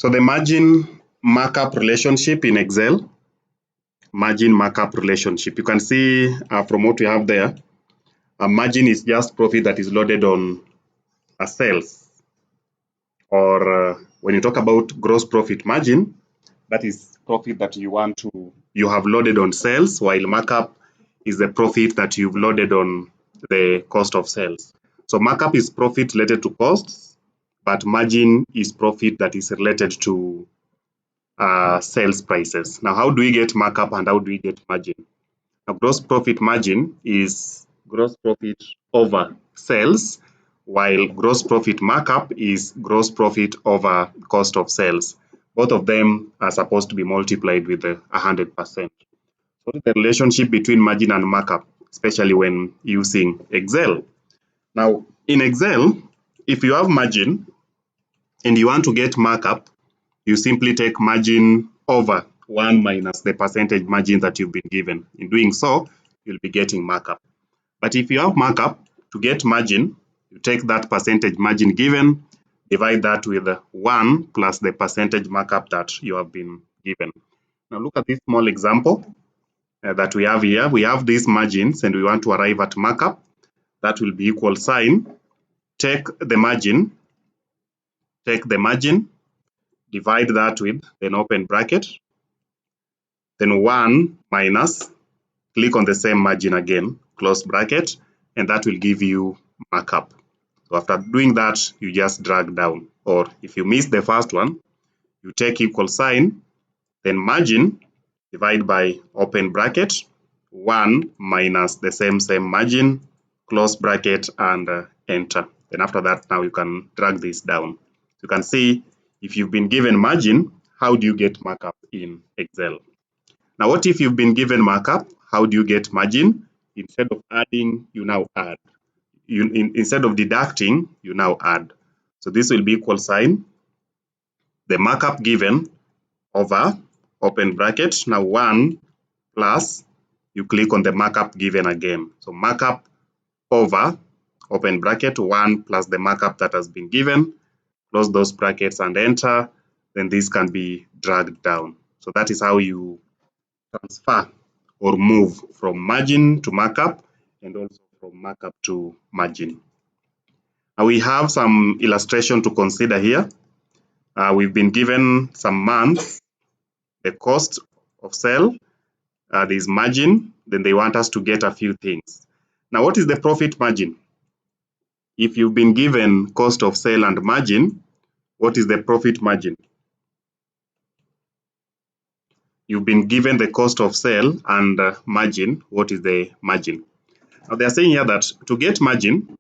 So the margin markup relationship in Excel, margin markup relationship, you can see from what we have there, a margin is just profit that is loaded on a sales. Or when you talk about gross profit margin, that is profit that you have loaded on sales, while markup is the profit that you've loaded on the cost of sales. So markup is profit related to costs, but margin is profit that is related to sales prices. Now, how do we get markup and how do we get margin? Now, gross profit margin is gross profit over sales, while gross profit markup is gross profit over cost of sales. Both of them are supposed to be multiplied with 100%. What is the relationship between margin and markup, especially when using Excel? Now, in Excel, if you have margin and you want to get markup, you simply take margin over 1 minus the percentage margin that you've been given. In doing so, you'll be getting markup. But if you have markup, to get margin, you take that percentage margin given, divide that with 1 plus the percentage markup that you have been given. Now look at this small example that we have here. We have these margins and we want to arrive at markup. That will be equal sign. Take the margin, divide that with an open bracket, then 1 minus, click on the same margin again, close bracket, and that will give you markup. So after doing that, you just drag down. Or if you miss the first one, you take equal sign, then margin, divide by open bracket, 1 minus the same margin, close bracket, and enter. Then after that, now you can drag this down. You can see if you've been given margin, how do you get markup in Excel? Now, what if you've been given markup? How do you get margin? Instead of adding, you now add. Instead of deducting, you now add. So this will be equal sign, the markup given over open bracket, now 1 plus, you click on the markup given again. So markup over open bracket, 1 plus the markup that has been given, close those brackets and enter, then this can be dragged down. So that is how you transfer or move from margin to markup and also from markup to margin. Now we have some illustration to consider here. We've been given some months, the cost of sale, there's margin, then they want us to get a few things. Now what is the profit margin? If you've been given cost of sale and margin, what is the profit margin? You've been given the cost of sale and margin, what is the margin? Now they are saying here that to get margin,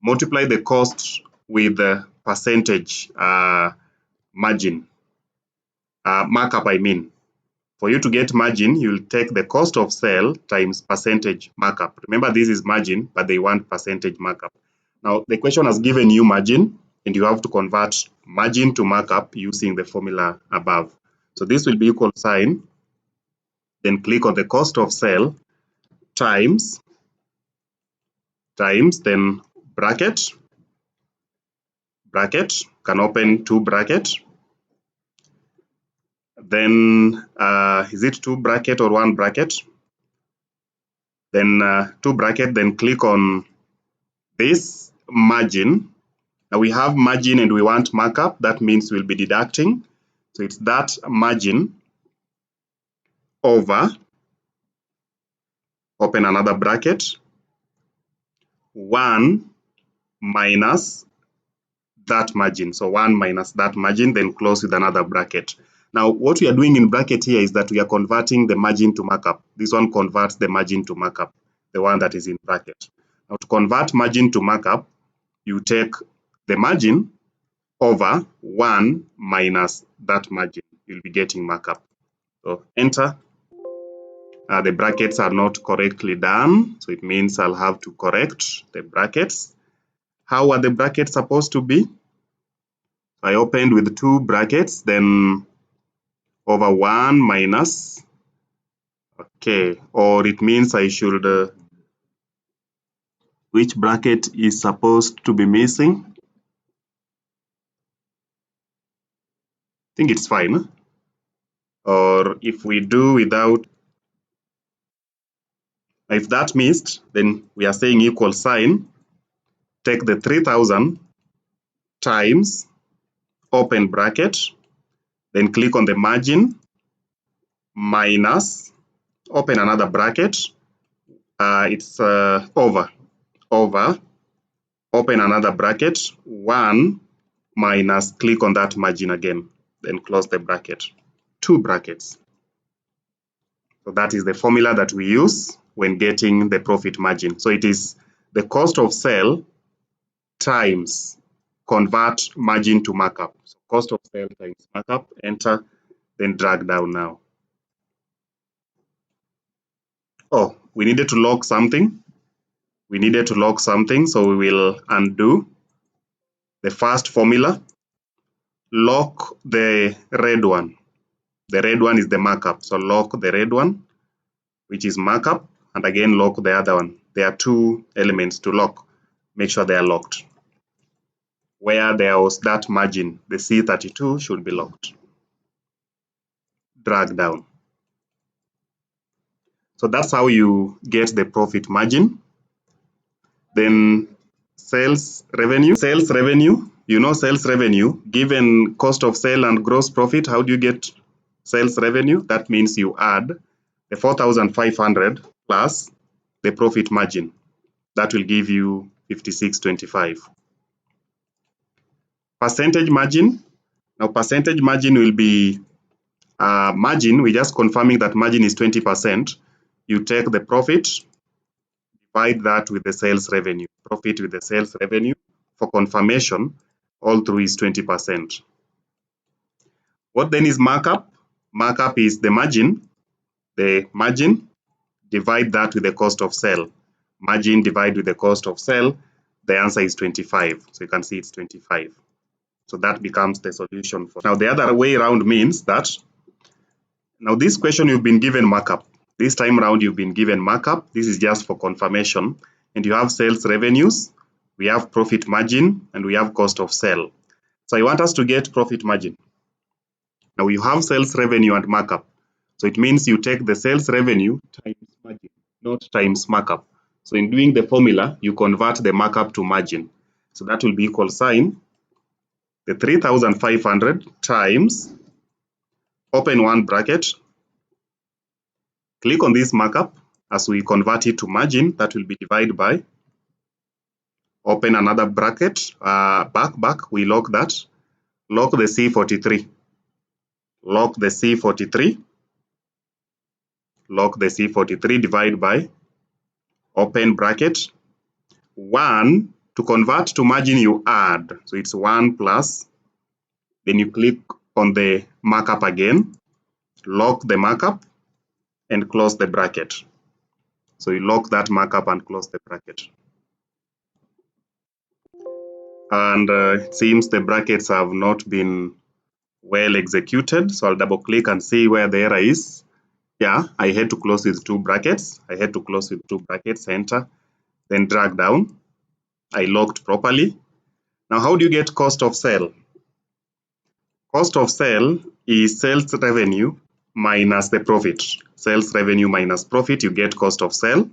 multiply the cost with the percentage margin, markup I mean. For you to get margin, you'll take the cost of sale times percentage markup. Remember, this is margin, but they want percentage markup. Now, the question has given you margin, and you have to convert margin to markup using the formula above. So this will be equal sign, then click on the cost of sale times, then bracket, can open two bracket, then is it two bracket or one bracket? Then two bracket, then click on this margin. Now we have margin and we want markup, that means we'll be deducting. So it's that margin over, open another bracket, 1 minus that margin. So 1 minus that margin, then close with another bracket. Now, what we are doing in bracket here is that we are converting the margin to markup. This one converts the margin to markup, the one that is in bracket. Now, to convert margin to markup, you take the margin over 1 minus that margin. You'll be getting markup. So enter. The brackets are not correctly done, so it means I'll have to correct the brackets. How are the brackets supposed to be? I opened with two brackets, then over 1 minus, okay, or it means I should, which bracket is supposed to be missing? I think it's fine. Or if we do without, if that missed, then we are saying equal sign, take the 3000 times, open bracket, then click on the margin, minus, open another bracket, it's over, open another bracket, 1 minus, click on that margin again, then close the bracket, 2 brackets. So that is the formula that we use when getting the profit margin. So it is the cost of sale times convert margin to markup. So cost of sale times markup, enter, then drag down now. Oh, we needed to lock something. So we will undo the first formula, lock the red one. The red one is the markup. So lock the red one, which is markup, and again lock the other one. There are 2 elements to lock. Make sure they are locked. Where there was that margin, the C32 should be locked. Drag down. So that's how you get the profit margin. Then sales revenue. You know sales revenue, given cost of sale and gross profit, how do you get sales revenue? That means you add the 4,500 plus the profit margin. That will give you 56.25. Percentage margin. Now percentage margin will be margin, we're just confirming that margin is 20%. You take the profit, divide that with the sales revenue. Profit with the sales revenue. For confirmation, all through is 20%. What then is markup? Markup is the margin, divide that with the cost of sale. Margin divide with the cost of sale, the answer is 25. So you can see it's 25. So that becomes the solution. Now the other way around means that, now this question you've been given markup. This time around you've been given markup. This is just for confirmation. And you have sales revenues, we have profit margin, and we have cost of sale. So I want us to get profit margin. Now you have sales revenue and markup. So it means you take the sales revenue times margin, not times markup. So in doing the formula, you convert the markup to margin. So that will be equal sign, the 3,500 times, open one bracket, click on this markup. As we convert it to margin, that will be divided by, open another bracket, we lock that, lock the C43, lock the C43, divide by, open bracket, 1, to convert to margin you add, so it's 1 plus, then you click on the markup again, lock the markup, and close the bracket. So you lock that markup and close the bracket. And it seems the brackets have not been well executed, so I'll double click and see where the error is. Yeah, I had to close with 2 brackets. Enter, then drag down. I locked properly. Now how do you get cost of sale? Cost of sale is sales revenue minus the profit. Sales revenue minus profit, you get cost of sale.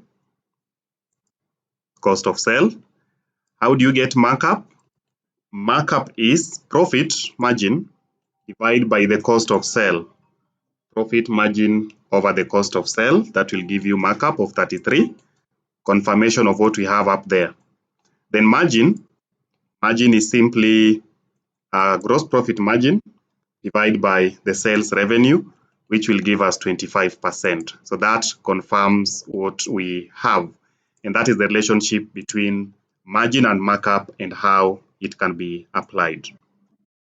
How do you get markup? Markup is profit margin divided by the cost of sale. Profit margin over the cost of sale, that will give you markup of 33. Confirmation of what we have up there. Then margin is simply gross profit margin divided by the sales revenue, which will give us 25%. So that confirms what we have. And that is the relationship between margin and markup and how it can be applied.